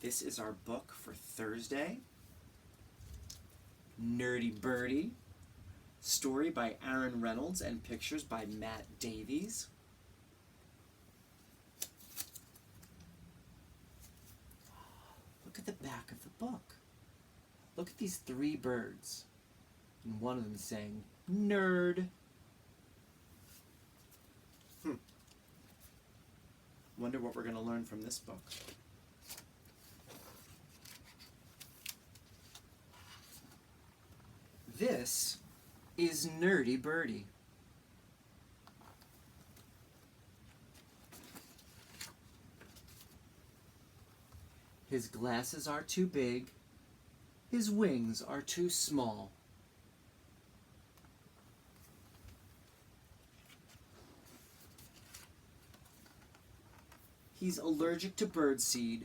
This is our book for Thursday. Nerdy Birdy. Story by Aaron Reynolds and pictures by Matt Davies. Look at the back of the book. Look at these three birds. And one of them is saying, nerd. Wonder what we're going to learn from this book. This is Nerdy Birdy. His glasses are too big. His wings are too small. He's allergic to birdseed.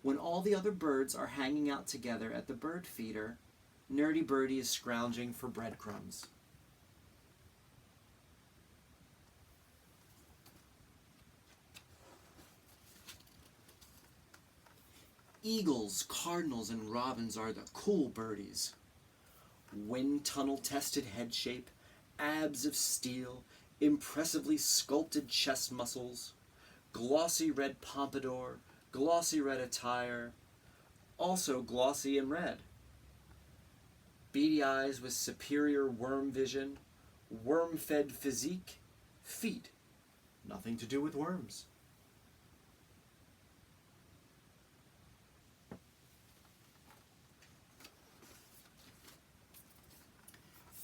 When all the other birds are hanging out together at the bird feeder, Nerdy Birdy is scrounging for breadcrumbs. Eagles, cardinals, and robins are the cool birdies. Wind tunnel tested head shape, abs of steel, impressively sculpted chest muscles, glossy red pompadour, glossy red attire, also glossy and red. Beady eyes with superior worm vision, worm-fed physique, feet, nothing to do with worms.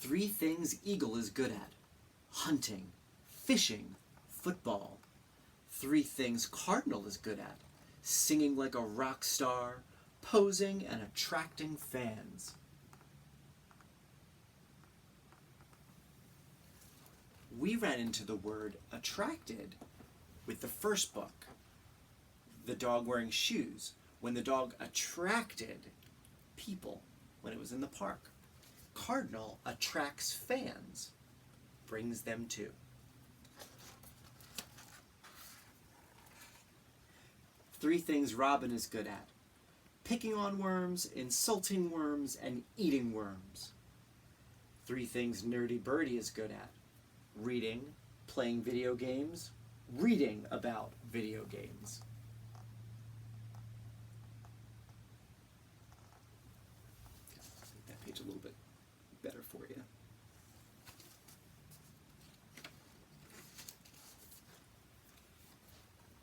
Three things Eagle is good at: hunting, fishing, football. Three things Cardinal is good at: singing like a rock star, posing and attracting fans. We ran into the word attracted with the first book, the dog wearing shoes, when the dog attracted people when it was in the park. Cardinal attracts fans, brings them to. Three things Robin is good at: picking on worms, insulting worms, and eating worms. Three things Nerdy Birdy is good at: reading, playing video games, reading about video games. Make that page a little bit better for you.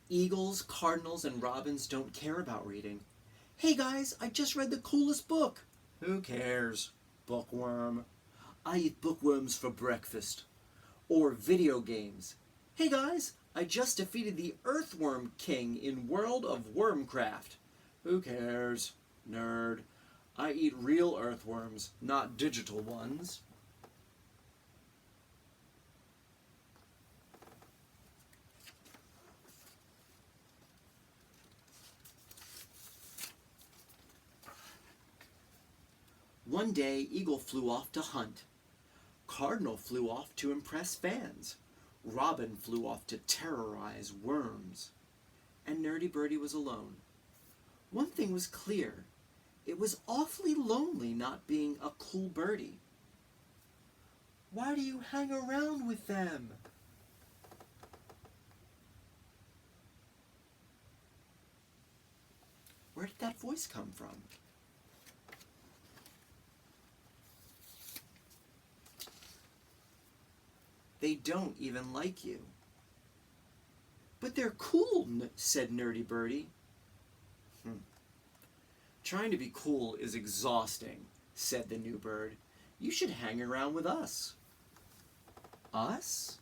Eagles, cardinals, and robins don't care about reading. Hey guys, I just read the coolest book. Who cares? Bookworm. I eat bookworms for breakfast. Or video games. Hey guys, I just defeated the Earthworm King in World of Wormcraft. Who cares? Nerd. I eat real earthworms, not digital ones. One day, Eagle flew off to hunt. Cardinal flew off to impress fans. Robin flew off to terrorize worms. And Nerdy Birdy was alone. One thing was clear. It was awfully lonely not being a cool birdie. Why do you hang around with them? Where did that voice come from? They don't even like you. But they're cool, said Nerdy Birdy. Trying to be cool is exhausting, said the new bird. You should hang around with us. Us?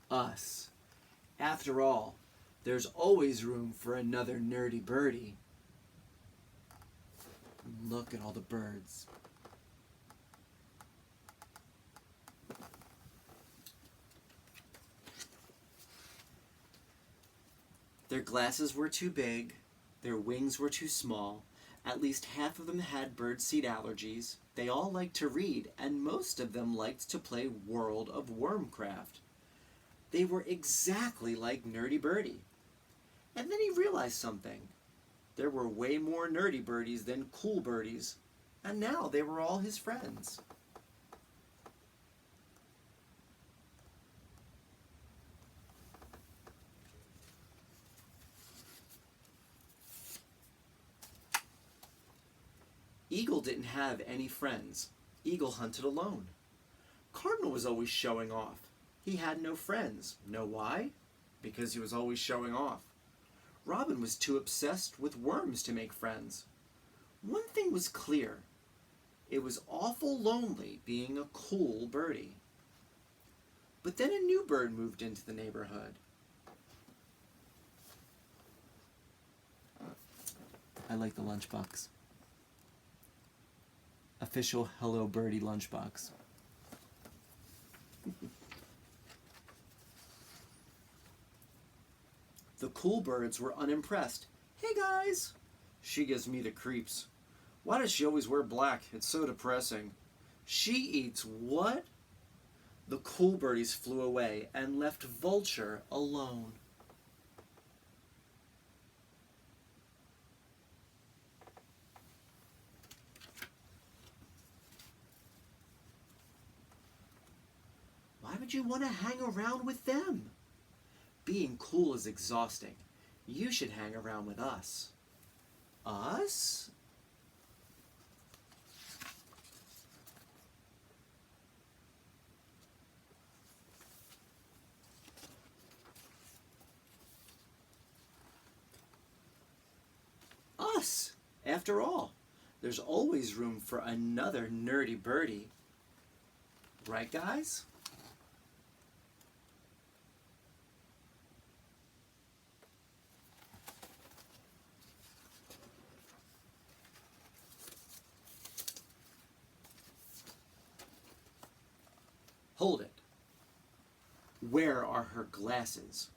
Us. After all, there's always room for another Nerdy Birdy. Look at all the birds. Their glasses were too big, their wings were too small, At least half of them had birdseed allergies. They all liked to read, and most of them liked to play World of Wormcraft. They were exactly like Nerdy Birdy. And then he realized something. There were way more nerdy birdies than cool birdies, and now they were all his friends. Eagle didn't have any friends. Eagle hunted alone. Cardinal was always showing off. He had no friends. Know why? Because he was always showing off. Robin was too obsessed with worms to make friends. One thing was clear. It was awful lonely being a cool birdie. But then a new bird moved into the neighborhood. I like the lunchbox. Official Hello Birdie lunchbox. The cool birds were unimpressed. Hey guys! She gives me the creeps. Why does she always wear black? It's so depressing. She eats what? The cool birdies flew away and left Vulture alone. Why would you want to hang around with them? Being cool is exhausting. You should hang around with us. Us? Us! After all, there's always room for another nerdy birdie. Right, guys? Hold it. Where are her glasses?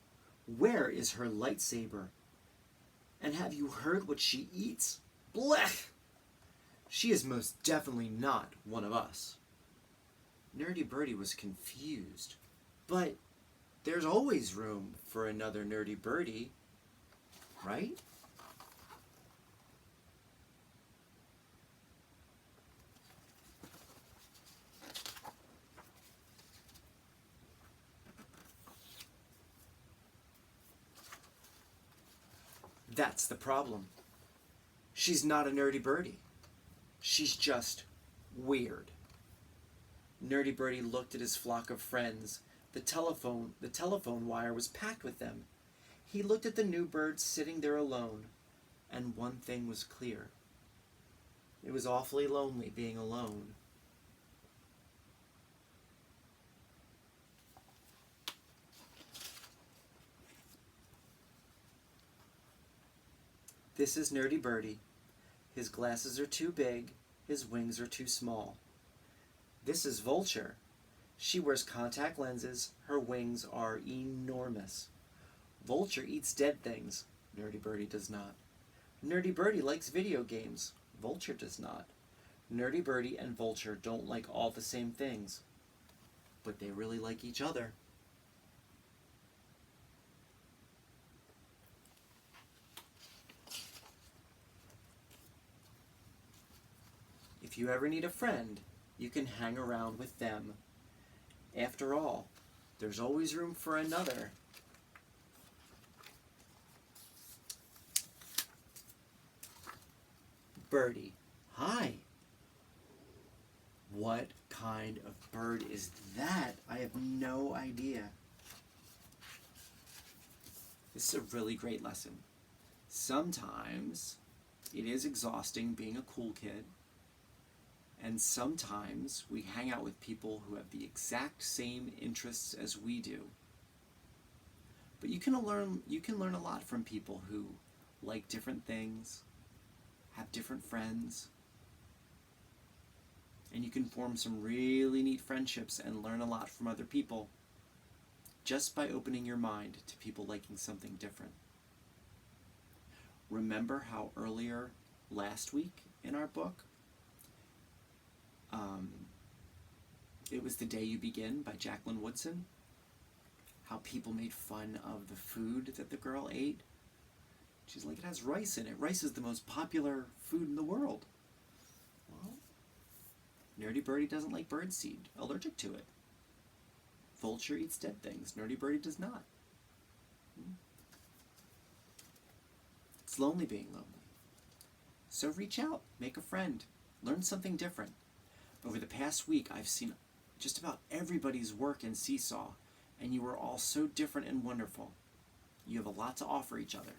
Where is her lightsaber? And have you heard what she eats? Blech! She is most definitely not one of us. Nerdy Birdie was confused. But there's always room for another Nerdy Birdie, right? That's the problem. She's not a Nerdy Birdie. She's just weird. Nerdy Birdie looked at his flock of friends. The telephone wire was packed with them. He looked at the new bird sitting there alone, and one thing was clear. It was awfully lonely being alone. This is Nerdy Birdie. His glasses are too big, his wings are too small. This is Vulture. She wears contact lenses, her wings are enormous. Vulture eats dead things, Nerdy Birdie does not. Nerdy Birdie likes video games, Vulture does not. Nerdy Birdie and Vulture don't like all the same things, but they really like each other. If you ever need a friend, you can hang around with them. After all, there's always room for another. Birdie. Hi. What kind of bird is that? I have no idea. This is a really great lesson. Sometimes it is exhausting being a cool kid. And sometimes we hang out with people who have the exact same interests as we do. But you can learn a lot from people who like different things, have different friends, and you can form some really neat friendships and learn a lot from other people just by opening your mind to people liking something different. Remember how earlier last week in our book. It was The Day You Begin by Jacqueline Woodson. How people made fun of the food that the girl ate. She's like, it has rice in it. Rice is the most popular food in the world. Well, Nerdy Birdie doesn't like birdseed, allergic to it. Vulture eats dead things. Nerdy Birdie does not. It's lonely being lonely. So reach out, make a friend, learn something different. Over the past week, I've seen just about everybody's work in Seesaw, and you are all so different and wonderful. You have a lot to offer each other.